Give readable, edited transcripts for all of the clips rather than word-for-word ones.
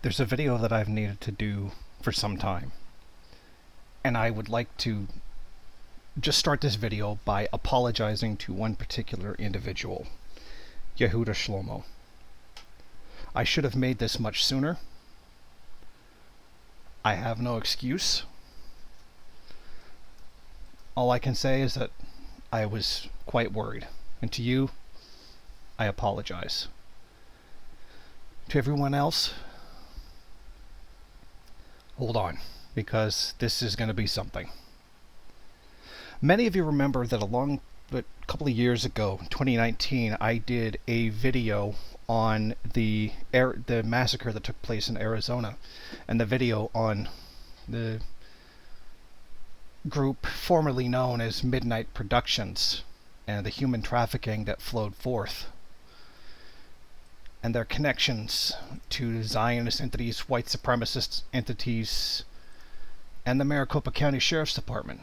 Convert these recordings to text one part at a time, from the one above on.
There's a video that I've needed to do for some time, and I would like to just start this video by apologizing to one particular individual, Yehuda Shlomo. I should have made this much sooner. I have no excuse. All I can say is that I was quite worried, and to you, I apologize. To everyone else, hold on, because this is going to be something. Many of you remember that a couple of years ago, 2019, I did a video on the massacre that took place in Arizona, and the video on the group formerly known as Midnight Productions and the human trafficking that flowed forth, and their connections to Zionist entities, white supremacist entities, and the Maricopa County Sheriff's Department.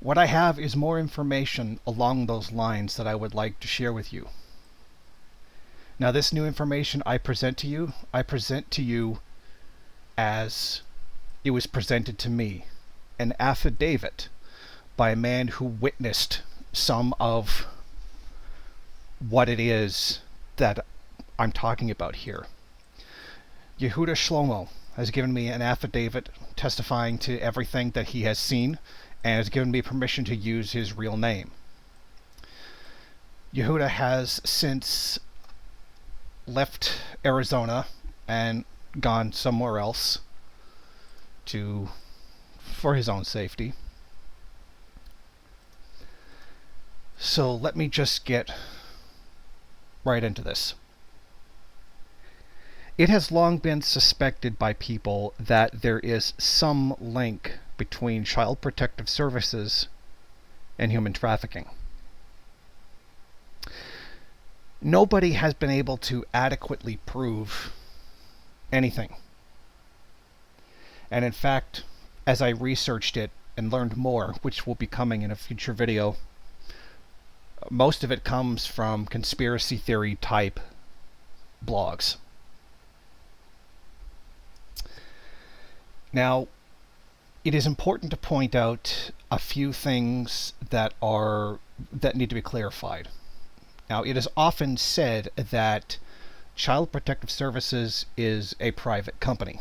What I have is more information along those lines that I would like to share with you. Now, this new information I present to you as it was presented to me, an affidavit by a man who witnessed some of what it is that I'm talking about here. Yehuda Shlomo has given me an affidavit testifying to everything that he has seen and has given me permission to use his real name. Yehuda has since left Arizona and gone somewhere else for his own safety. So let me just get right into this. It has long been suspected by people that there is some link between Child Protective Services and human trafficking. Nobody has been able to adequately prove anything. And in fact, as I researched it and learned more, which will be coming in a future video, most of it comes from conspiracy theory type blogs. Now, it is important to point out a few things that need to be clarified. Now, it is often said that Child Protective Services is a private company.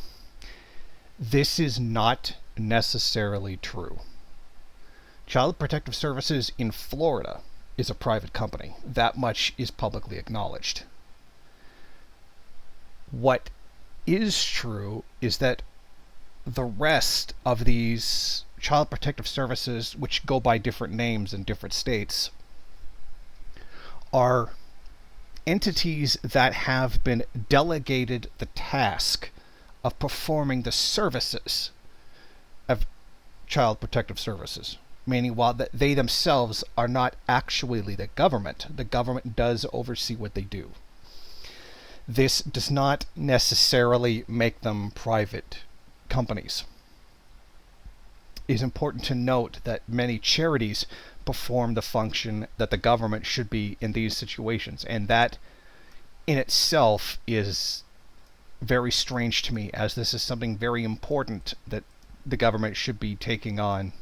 This is not necessarily true. Child Protective Services in Florida is a private company. That much is publicly acknowledged. What is true is that the rest of these Child Protective Services, which go by different names in different states, are entities that have been delegated the task of performing the services of Child Protective Services. Meaning, while they themselves are not actually the government does oversee what they do. This does not necessarily make them private companies. It is important to note that many charities perform the function that the government should be in these situations, and that in itself is very strange to me, as this is something very important that the government should be taking on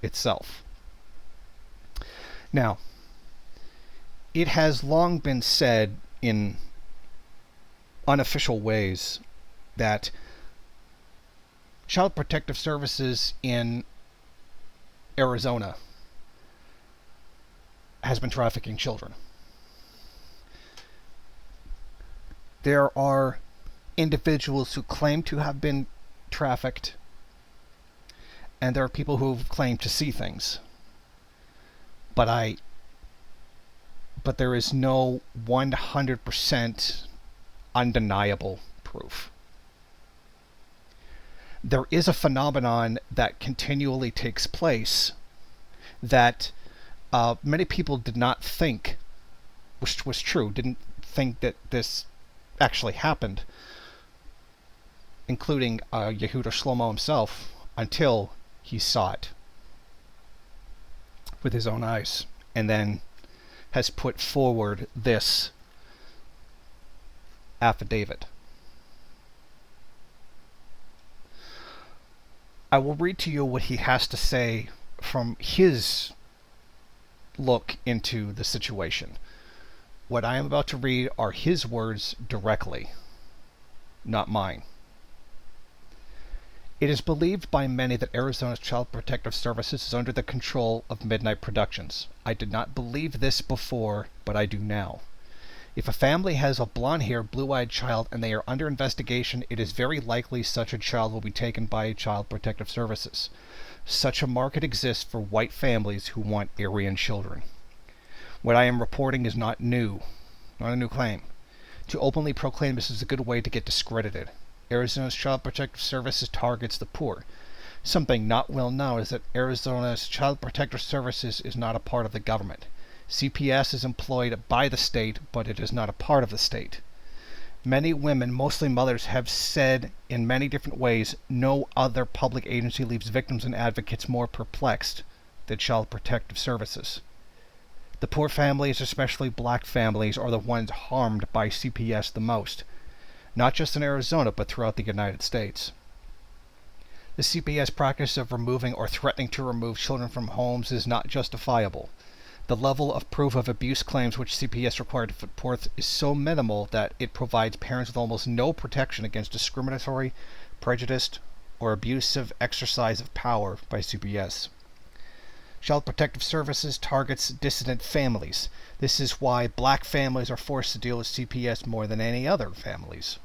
itself. Now, it has long been said in unofficial ways that Child Protective Services in Arizona has been trafficking children. There are individuals who claim to have been trafficked, and there are people who claim to see things. But there is no 100% undeniable proof. There is a phenomenon that continually takes place that many people did not think, which was true, didn't think that this actually happened, including Yehuda Shlomo himself, until he saw it with his own eyes, and then has put forward this affidavit. I will read to you what he has to say from his look into the situation. What I am about to read are his words directly, not mine. It is believed by many that Arizona's Child Protective Services is under the control of Midnight Productions. I did not believe this before, but I do now. If a family has a blonde-haired, blue-eyed child and they are under investigation, it is very likely such a child will be taken by Child Protective Services. Such a market exists for white families who want Aryan children. What I am reporting is not a new claim. To openly proclaim this is a good way to get discredited. Arizona's Child Protective Services targets the poor. Something not well known is that Arizona's Child Protective Services is not a part of the government. CPS is employed by the state, but it is not a part of the state. Many women, mostly mothers, have said in many different ways no other public agency leaves victims and advocates more perplexed than Child Protective Services. The poor families, especially black families, are the ones harmed by CPS the most. Not just in Arizona, but throughout the United States. The CPS practice of removing or threatening to remove children from homes is not justifiable. The level of proof of abuse claims which CPS required to put forth is so minimal that it provides parents with almost no protection against discriminatory, prejudiced, or abusive exercise of power by CPS. Child Protective Services targets dissident families. This is why black families are forced to deal with CPS more than any other families.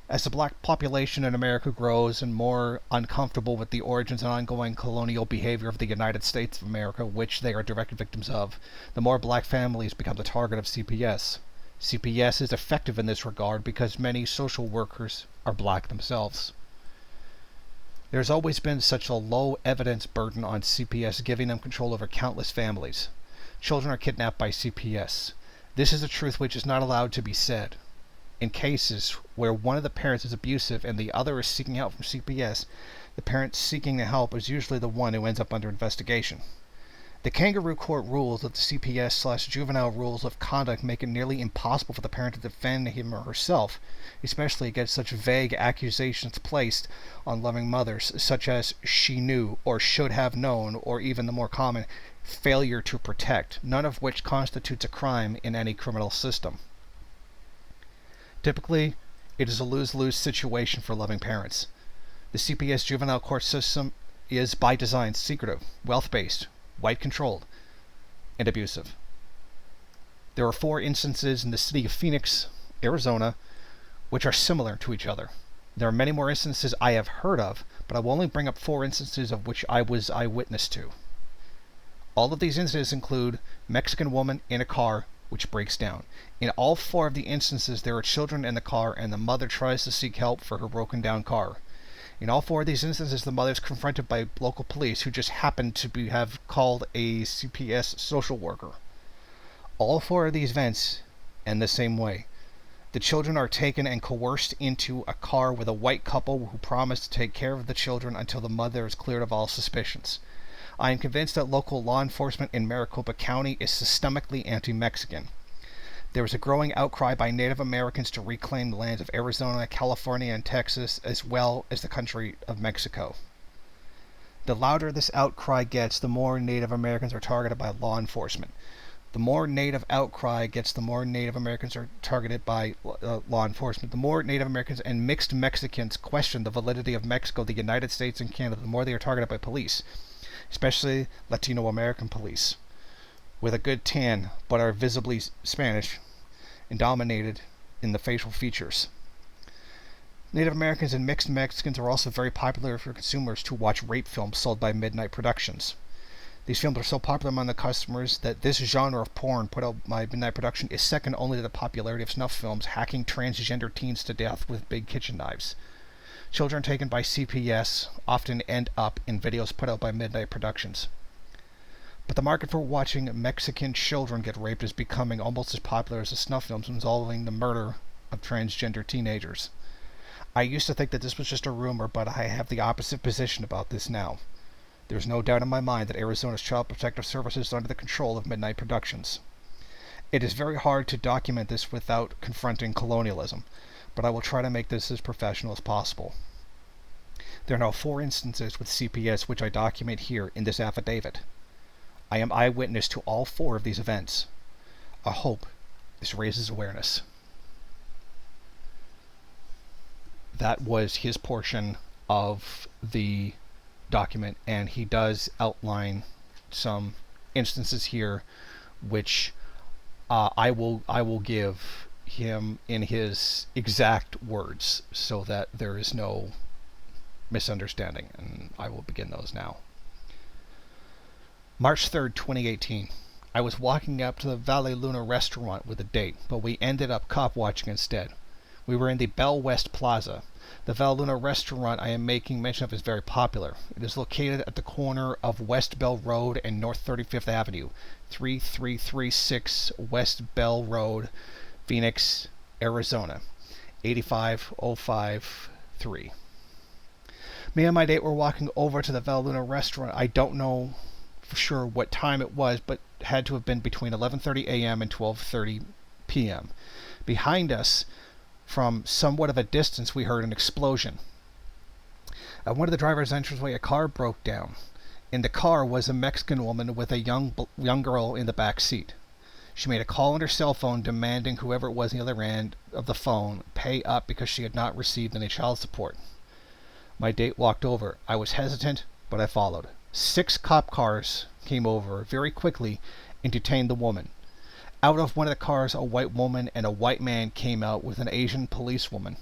As the black population in America grows and more uncomfortable with the origins and ongoing colonial behavior of the United States of America, which they are direct victims of, the more black families become the target of CPS. CPS is effective in this regard because many social workers are black themselves. There has always been such a low evidence burden on CPS, giving them control over countless families. Children are kidnapped by CPS. This is a truth which is not allowed to be said. In cases where one of the parents is abusive and the other is seeking help from CPS, the parent seeking the help is usually the one who ends up under investigation. The kangaroo court rules of the CPS/juvenile rules of conduct make it nearly impossible for the parent to defend him or herself, especially against such vague accusations placed on loving mothers, such as she knew or should have known, or even the more common, failure to protect, none of which constitutes a crime in any criminal system. Typically, it is a lose-lose situation for loving parents. The CPS juvenile court system is by design secretive, wealth-based, white-controlled, and abusive. There are 4 instances in the city of Phoenix, Arizona, which are similar to each other. There are many more instances I have heard of, but I will only bring up 4 instances of which I was eyewitness to. All of these incidents include Mexican woman in a car which breaks down. In all 4 of the instances, there are children in the car and the mother tries to seek help for her broken down car. In all 4 of these instances, the mother is confronted by local police who just happen to have called a CPS social worker. All 4 of these events end the same way. The children are taken and coerced into a car with a white couple who promise to take care of the children until the mother is cleared of all suspicions. I am convinced that local law enforcement in Maricopa County is systemically anti-Mexican. There is a growing outcry by Native Americans to reclaim the lands of Arizona, California, and Texas, as well as the country of Mexico. The louder this outcry gets, the more Native Americans are targeted by law enforcement. The more Native outcry gets, the more Native Americans are targeted by law enforcement. The more Native Americans and mixed Mexicans question the validity of Mexico, the United States, and Canada, the more they are targeted by police, especially Latino American police, with a good tan but are visibly Spanish and dominated in the facial features. Native Americans and mixed Mexicans are also very popular for consumers to watch rape films sold by Midnight Productions. These films are so popular among the customers that this genre of porn put out by Midnight Production is second only to the popularity of snuff films hacking transgender teens to death with big kitchen knives. Children taken by CPS often end up in videos put out by Midnight Productions. But the market for watching Mexican children get raped is becoming almost as popular as the snuff films involving the murder of transgender teenagers. I used to think that this was just a rumor, but I have the opposite position about this now. There is no doubt in my mind that Arizona's Child Protective Services is under the control of Midnight Productions. It is very hard to document this without confronting colonialism, but I will try to make this as professional as possible. There are now 4 instances with CPS which I document here in this affidavit. I am eyewitness to all 4 of these events. I hope this raises awareness. That was his portion of the document, and he does outline some instances here which I will give him in his exact words so that there is no misunderstanding, and I will begin those now. March 3rd, 2018. I was walking up to the Valley Luna restaurant with a date, but we ended up cop watching instead. We were in the Bell West Plaza. The Val Luna restaurant I am making mention of is very popular. It is located at the corner of West Bell Road and North 35th Avenue, 3336 West Bell Road, Phoenix, Arizona, 85053. Me and my date were walking over to the Val Luna restaurant. I don't know for sure what time it was, but it had to have been between 11:30 a.m. and 12:30 p.m. Behind us, from somewhat of a distance, we heard an explosion. At one of the driver's entranceway, a car broke down. In the car was a Mexican woman with a young girl in the back seat. She made a call on her cell phone demanding whoever it was on the other end of the phone pay up because she had not received any child support. My date walked over. I was hesitant, but I followed. 6 cop cars came over very quickly and detained the woman. Out of one of the cars, a white woman and a white man came out with an Asian policewoman.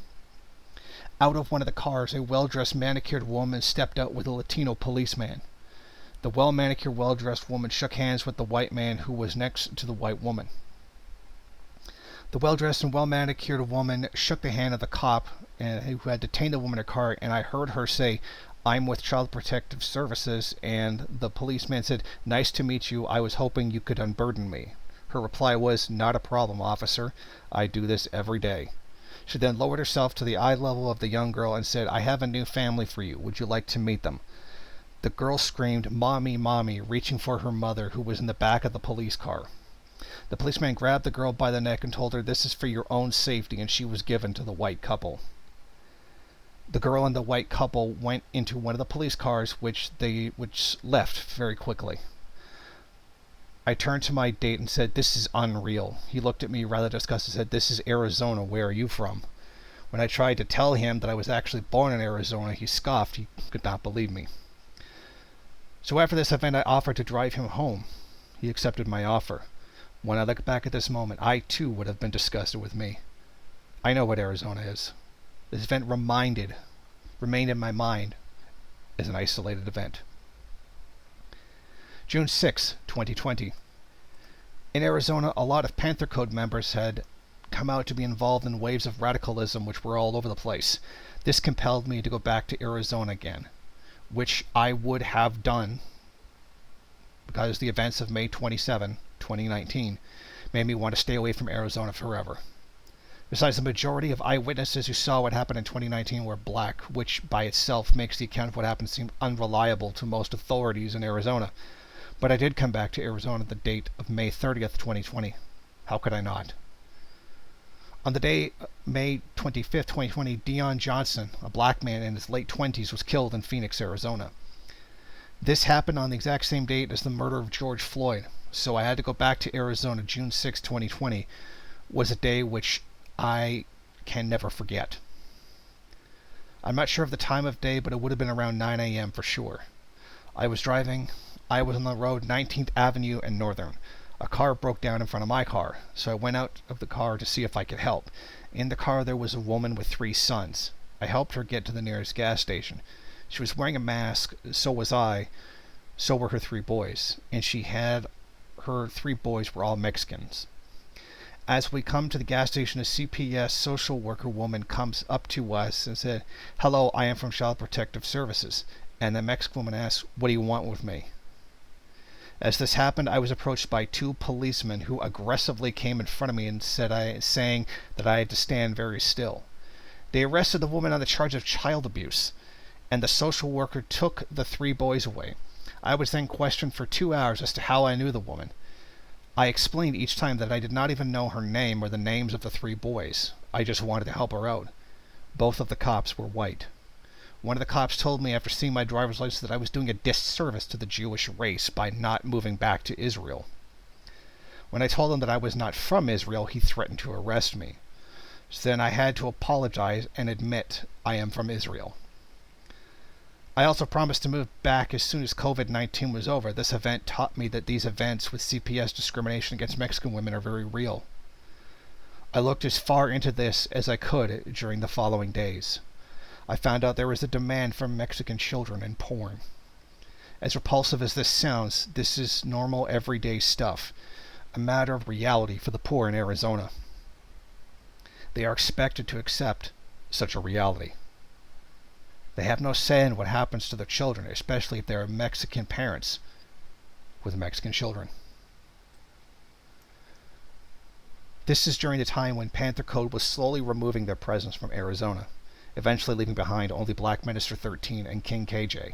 Out of one of the cars, a well-dressed, manicured woman stepped out with a Latino policeman. The well-manicured, well-dressed woman shook hands with the white man who was next to the white woman. The well-dressed and well-manicured woman shook the hand of the cop who had detained the woman in her car, and I heard her say, "I'm with Child Protective Services," and the policeman said, "Nice to meet you. I was hoping you could unburden me." Her reply was, "Not a problem, officer. I do this every day." She then lowered herself to the eye level of the young girl and said, "I have a new family for you. Would you like to meet them?" The girl screamed, "Mommy, mommy," reaching for her mother, who was in the back of the police car. The policeman grabbed the girl by the neck and told her, "This is for your own safety," and she was given to the white couple. The girl and the white couple went into one of the police cars, which left very quickly. I turned to my date and said, "This is unreal." He looked at me rather disgusted and said, "This is Arizona. Where are you from?" When I tried to tell him that I was actually born in Arizona, he scoffed. He could not believe me. So after this event, I offered to drive him home. He accepted my offer. When I look back at this moment, I too would have been disgusted with me. I know what Arizona is. This event remained in my mind as an isolated event. June 6, 2020. In Arizona, a lot of Panther Code members had come out to be involved in waves of radicalism which were all over the place. This compelled me to go back to Arizona again, which I would have done because the events of May 27, 2019 made me want to stay away from Arizona forever. Besides, the majority of eyewitnesses who saw what happened in 2019 were black, which by itself makes the account of what happened seem unreliable to most authorities in Arizona. But I did come back to Arizona the date of May 30th, 2020. How could I not? On the day, May 25th, 2020, Dion Johnson, a black man in his late 20s, was killed in Phoenix, Arizona. This happened on the exact same date as the murder of George Floyd, so I had to go back to Arizona. June 6, 2020 was a day which I can never forget. I'm not sure of the time of day, but it would have been around 9 a.m. for sure. I was driving. I was on the road 19th Avenue and Northern. A car broke down in front of my car, so I went out of the car to see if I could help. In the car there was a woman with 3 sons. I helped her get to the nearest gas station. She was wearing a mask, so was I, so were her 3 boys, and her 3 boys were all Mexicans. As we come to the gas station, a CPS social worker woman comes up to us and said, "Hello, I am from Child Protective Services." And the Mexican woman asked, "What do you want with me?" As this happened, I was approached by 2 policemen who aggressively came in front of me and saying that I had to stand very still. They arrested the woman on the charge of child abuse, and the social worker took the 3 boys away. I was then questioned for 2 hours as to how I knew the woman. I explained each time that I did not even know her name or the names of the three boys. I just wanted to help her out. Both of the cops were white. One of the cops told me after seeing my driver's license that I was doing a disservice to the Jewish race by not moving back to Israel. When I told him that I was not from Israel, he threatened to arrest me. So then I had to apologize and admit I am from Israel. I also promised to move back as soon as COVID-19 was over. This event taught me that these events with CPS discrimination against Mexican women are very real. I looked as far into this as I could during the following days. I found out there was a demand for Mexican children in porn. As repulsive as this sounds, this is normal everyday stuff, a matter of reality for the poor in Arizona. They are expected to accept such a reality. They have no say in what happens to their children, especially if they are Mexican parents with Mexican children. This is during the time when Panther Code was slowly removing their presence from Arizona, eventually leaving behind only Black Minister 13 and King KJ.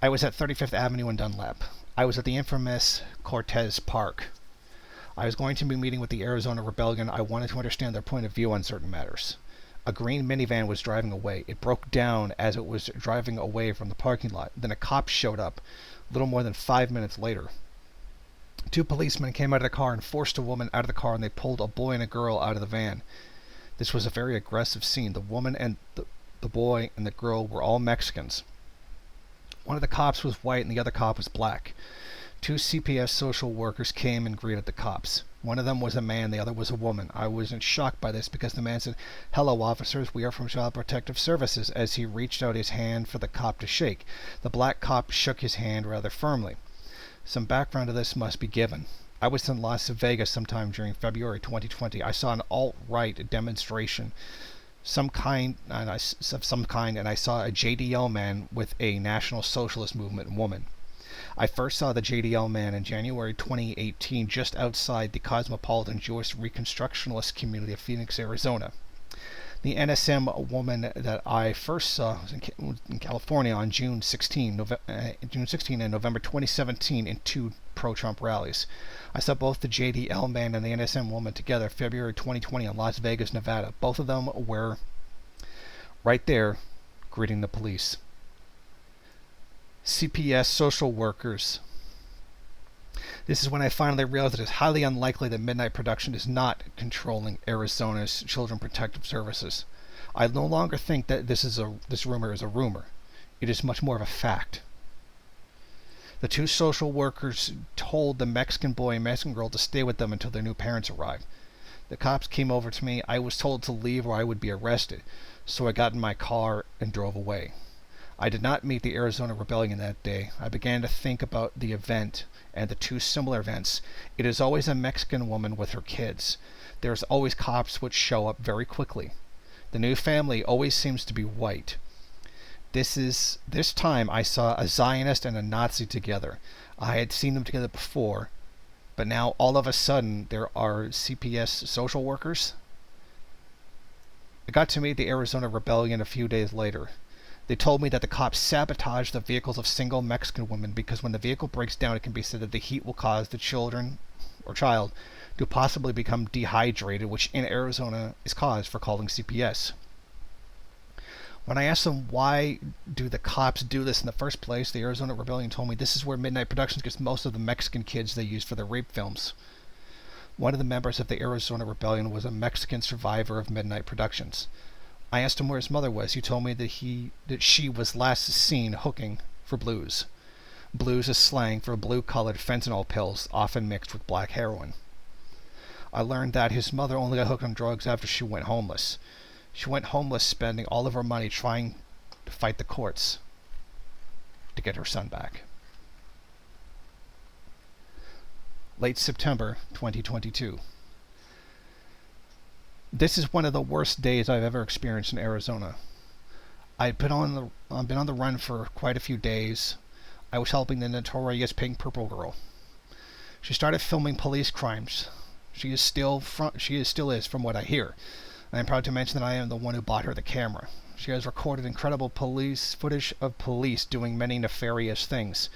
I was at 35th Avenue in Dunlap. I was at the infamous Cortez Park. I was going to be meeting with the Arizona Rebellion. I wanted to understand their point of view on certain matters. A green minivan was driving away. It broke down as it was driving away from the parking lot. Then a cop showed up, a little more than 5 minutes later. Two policemen came out of the car and forced a woman out of the car, and they pulled a boy and a girl out of the van. This was a very aggressive scene. The woman and the boy and the girl were all Mexicans. One of the cops was white and the other cop was black. Two CPS social workers came and greeted the cops. One of them was a man, the other was a woman. I wasn't shocked by this because the man said, "Hello, officers, we are from Child Protective Services," as he reached out his hand for the cop to shake. The black cop shook his hand rather firmly. Some background to this must be given. I was in Las Vegas sometime during February 2020. I saw an alt-right demonstration of some kind, and I saw a JDL man with a National Socialist Movement woman. I first saw the JDL man in January 2018 just outside the cosmopolitan Jewish Reconstructionalist community of Phoenix, Arizona. The NSM woman that I first saw was in California on June 16 and November 2017 in two pro-Trump rallies. I saw both the JDL man and the NSM woman together February 2020 in Las Vegas, Nevada. Both of them were right there greeting the police. CPS social workers. This is when I finally realized that it's highly unlikely that Midnight Production is not controlling Arizona's Children Protective Services. I no longer think that this rumor is a rumor. It is much more of a fact. The two social workers told the Mexican boy and Mexican girl to stay with them until their new parents arrived. The cops came over to me. I was told to leave or I would be arrested, so I got in my car and drove away. I did not meet the Arizona Rebellion that day. I began to think about the event and the two similar events. It is always a Mexican woman with her kids. There's always cops which show up very quickly. The new family always seems to be white. This time I saw a Zionist and a Nazi together. I had seen them together before, but now all of a sudden there are CPS social workers. I got to meet the Arizona Rebellion a few days later. They told me that the cops sabotaged the vehicles of single Mexican women because when the vehicle breaks down, it can be said that the heat will cause the children or child to possibly become dehydrated, which in Arizona is cause for calling CPS. When I asked them why do the cops do this in the first place, the Arizona Rebellion told me this is where Midnight Productions gets most of the Mexican kids they use for their rape films. One of the members of the Arizona Rebellion was a Mexican survivor of Midnight Productions. I asked him where his mother was. He told me that she was last seen hooking for blues. Blues is slang for blue-colored fentanyl pills, often mixed with black heroin. I learned that his mother only got hooked on drugs after she went homeless. She went homeless spending all of her money trying to fight the courts to get her son back. Late September 2022. This is one of the worst days I've ever experienced in Arizona. I've been on the run for quite a few days. I was helping the notorious Pink Purple girl. She started filming police crimes. She still is, from what I hear. I am proud to mention that I am the one who bought her the camera. She has recorded incredible police footage of police doing many nefarious things.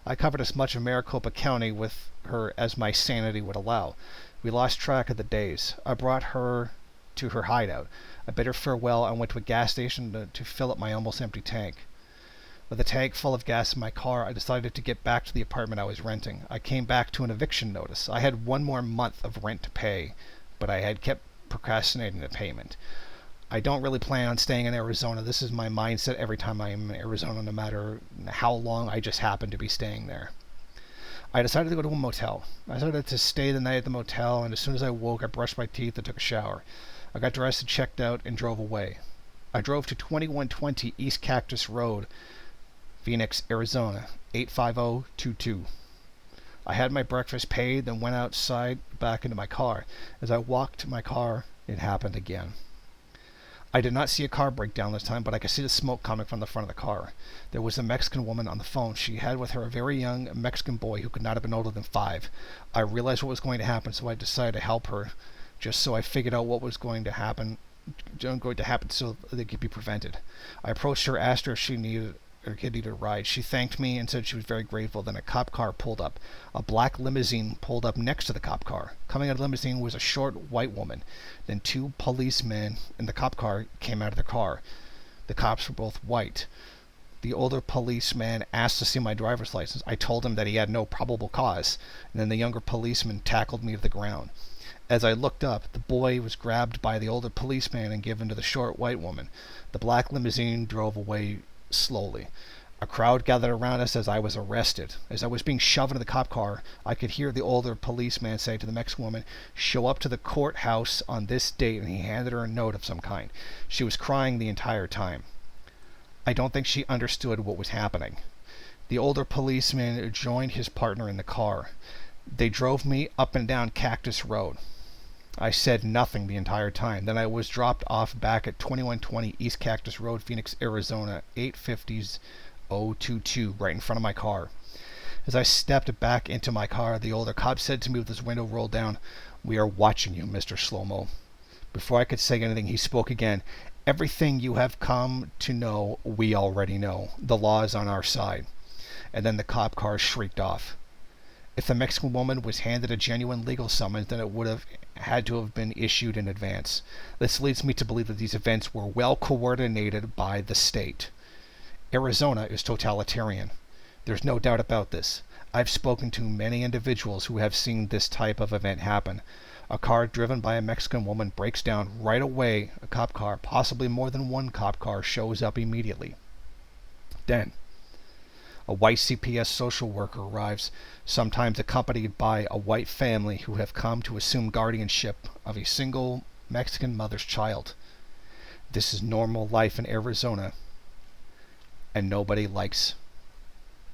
I covered as much of Maricopa County with her as my sanity would allow. We lost track of the days. I brought her to her hideout. I bid her farewell and went to a gas station to fill up my almost empty tank. With a tank full of gas in my car, I decided to get back to the apartment I was renting. I came back to an eviction notice. I had one more month of rent to pay, but I had kept procrastinating the payment. I don't really plan on staying in Arizona. This is my mindset every time I'm in Arizona, no matter how long I just happen to be staying there. I decided to go to a motel. I decided to stay the night at the motel, and as soon as I woke, I brushed my teeth and took a shower. I got dressed and checked out and drove away. I drove to 2120 East Cactus Road, Phoenix, Arizona, 85022. I had my breakfast paid, then went outside back into my car. As I walked to my car, it happened again. I did not see a car break down this time, but I could see the smoke coming from the front of the car. There was a Mexican woman on the phone. She had with her a very young Mexican boy who could not have been older than 5. I realized what was going to happen, so I decided to help her, just so I figured out what was going to happen so they could be prevented. I approached her, asked her if she needed her kid needed a ride. She thanked me and said she was very grateful. Then a cop car pulled up. A black limousine pulled up next to the cop car. Coming out of the limousine was a short white woman. Then 2 policemen in the cop car came out of the car. The cops were both white. The older policeman asked to see my driver's license. I told him that he had no probable cause. And then the younger policeman tackled me to the ground. As I looked up, the boy was grabbed by the older policeman and given to the short white woman. The black limousine drove away slowly. A crowd gathered around us as I was arrested. As I was being shoved into the cop car, I could hear the older policeman say to the Mexican woman, "Show up to the courthouse on this date," and he handed her a note of some kind. She was crying the entire time. I don't think she understood what was happening. The older policeman joined his partner in the car. They drove me up and down Cactus Road. I said nothing the entire time. Then I was dropped off back at 2120 East Cactus Road, Phoenix, Arizona, 85022, right in front of my car. As I stepped back into my car, the older cop said to me with his window rolled down, "We are watching you, Mr. Slow-Mo." Before I could say anything, he spoke again. "Everything you have come to know, we already know. The law is on our side." And then the cop car shrieked off. If the Mexican woman was handed a genuine legal summons, then it would have had to have been issued in advance. This leads me to believe that these events were well coordinated by the state. Arizona is totalitarian. There's no doubt about this. I've spoken to many individuals who have seen this type of event happen. A car driven by a Mexican woman breaks down right away. A cop car, possibly more than one cop car, shows up immediately. Then a white CPS social worker arrives, sometimes accompanied by a white family who have come to assume guardianship of a single Mexican mother's child. This is normal life in Arizona, and nobody likes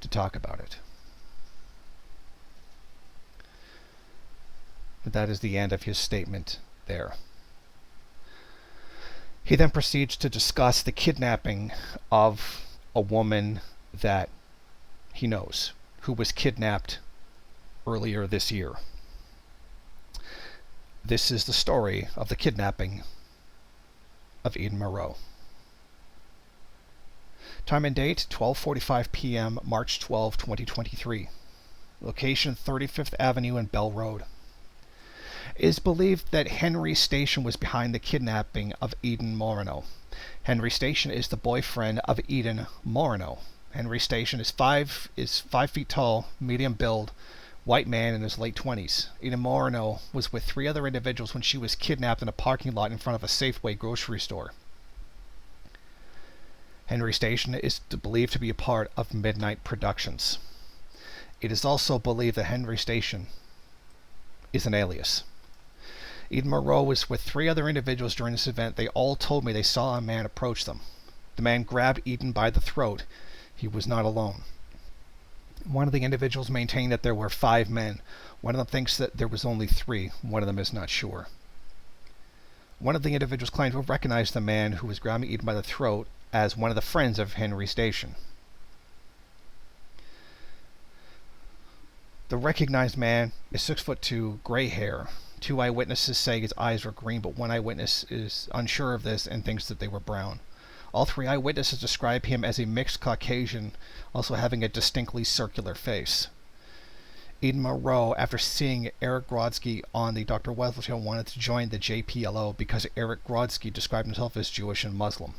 to talk about it. That is the end of his statement there. He then proceeds to discuss the kidnapping of a woman that he knows, who was kidnapped earlier this year. This is the story of the kidnapping of Eden Moreau. Time and date, 12:45 p.m., March 12, 2023. Location, 35th Avenue and Bell Road. It is believed that Henry Station was behind the kidnapping of Eden Moreau. Henry Station is the boyfriend of Eden Moreau. Henry Station is 5 feet tall, medium build, white man in his late 20s. Eden Moreau was with 3 other individuals when she was kidnapped in a parking lot in front of a Safeway grocery store. Henry Station is believed to be a part of Midnight Productions. It is also believed that Henry Station is an alias. Eden Moreau was with 3 other individuals during this event. They all told me they saw a man approach them. The man grabbed Eden by the throat. He was not alone. One of the individuals maintained that there were 5 men. One of them thinks that there was only 3. One of them is not sure. One of the individuals claimed to have recognized the man who was grabbing Eden by the throat as one of the friends of Henry Station. The recognized man is 6'2", gray hair. 2 eyewitnesses say his eyes were green, but one eyewitness is unsure of this and thinks that they were brown. All three eyewitnesses describe him as a mixed Caucasian, also having a distinctly circular face. Eden Moreau, after seeing Eric Grodzki on the Dr. Wesley show, wanted to join the JPLO because Eric Grodzki described himself as Jewish and Muslim.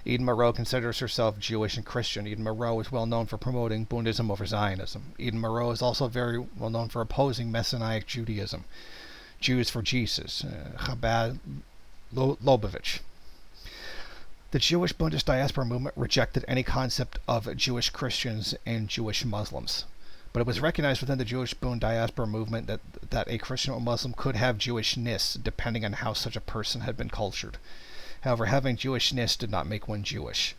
Eden Moreau considers herself Jewish and Christian. Eden Moreau is well known for promoting Buddhism over Zionism. Eden Moreau is also very well known for opposing Messianic Judaism, Jews for Jesus, Chabad Lubavitch. The Jewish Buddhist diaspora movement rejected any concept of Jewish Christians and Jewish Muslims. But it was recognized within the Jewish Boon diaspora movement that a Christian or Muslim could have Jewishness depending on how such a person had been cultured. However, having Jewishness did not make one Jewish.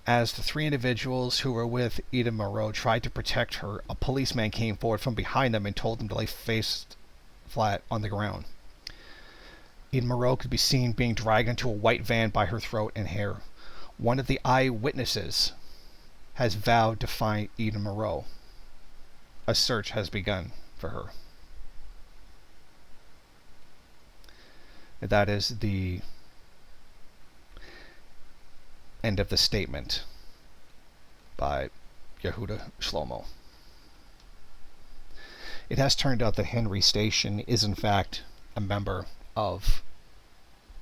As the three individuals who were with Eden Moreau tried to protect her, a policeman came forward from behind them and told them to lay face flat on the ground. Eden Moreau could be seen being dragged into a white van by her throat and hair. One of the eyewitnesses has vowed to find Eden Moreau. A search has begun for her. That is the end of the statement by Yehuda Shlomo. It has turned out that Henry Station is in fact a member of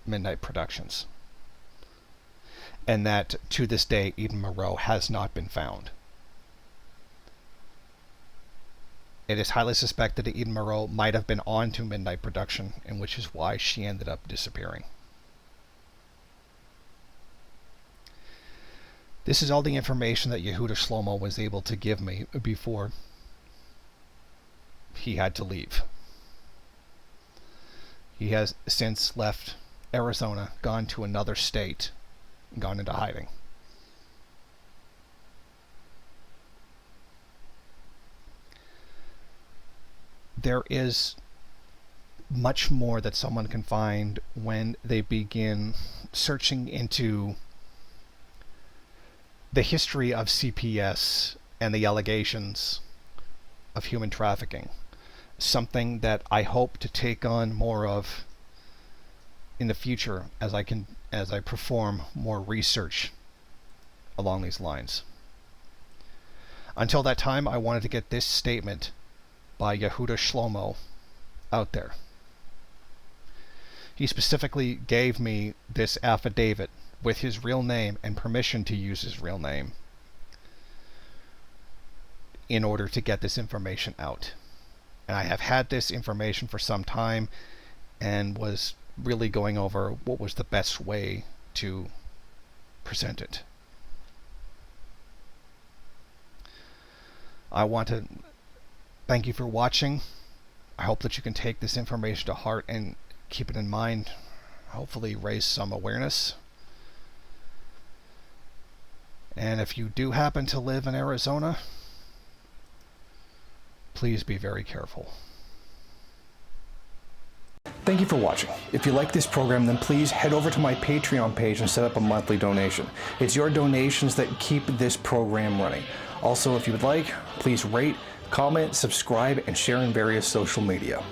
Midnight Productions, and that to this day Eden Moreau has not been found. It is highly suspected that Eden Moreau might have been on to Midnight Production, and which is why she ended up disappearing. This is all the information that Yehuda Shlomo was able to give me before he had to leave. He has since left Arizona, gone to another state, and gone into hiding. There is much more that someone can find when they begin searching into the history of CPS and the allegations of human trafficking. Something that I hope to take on more of in the future as I perform more research along these lines. Until that time, I wanted to get this statement by Yehuda Shlomo out there. He specifically gave me this affidavit with his real name and permission to use his real name in order to get this information out. And I have had this information for some time and was really going over what was the best way to present it. I want to thank you for watching. I hope that you can take this information to heart and keep it in mind. Hopefully raise some awareness. And if you do happen to live in Arizona, please be very careful. Thank you for watching. If you like this program, then please head over to my Patreon page and set up a monthly donation. It's your donations that keep this program running. Also, if you would like, please rate, comment, subscribe, and share in various social media.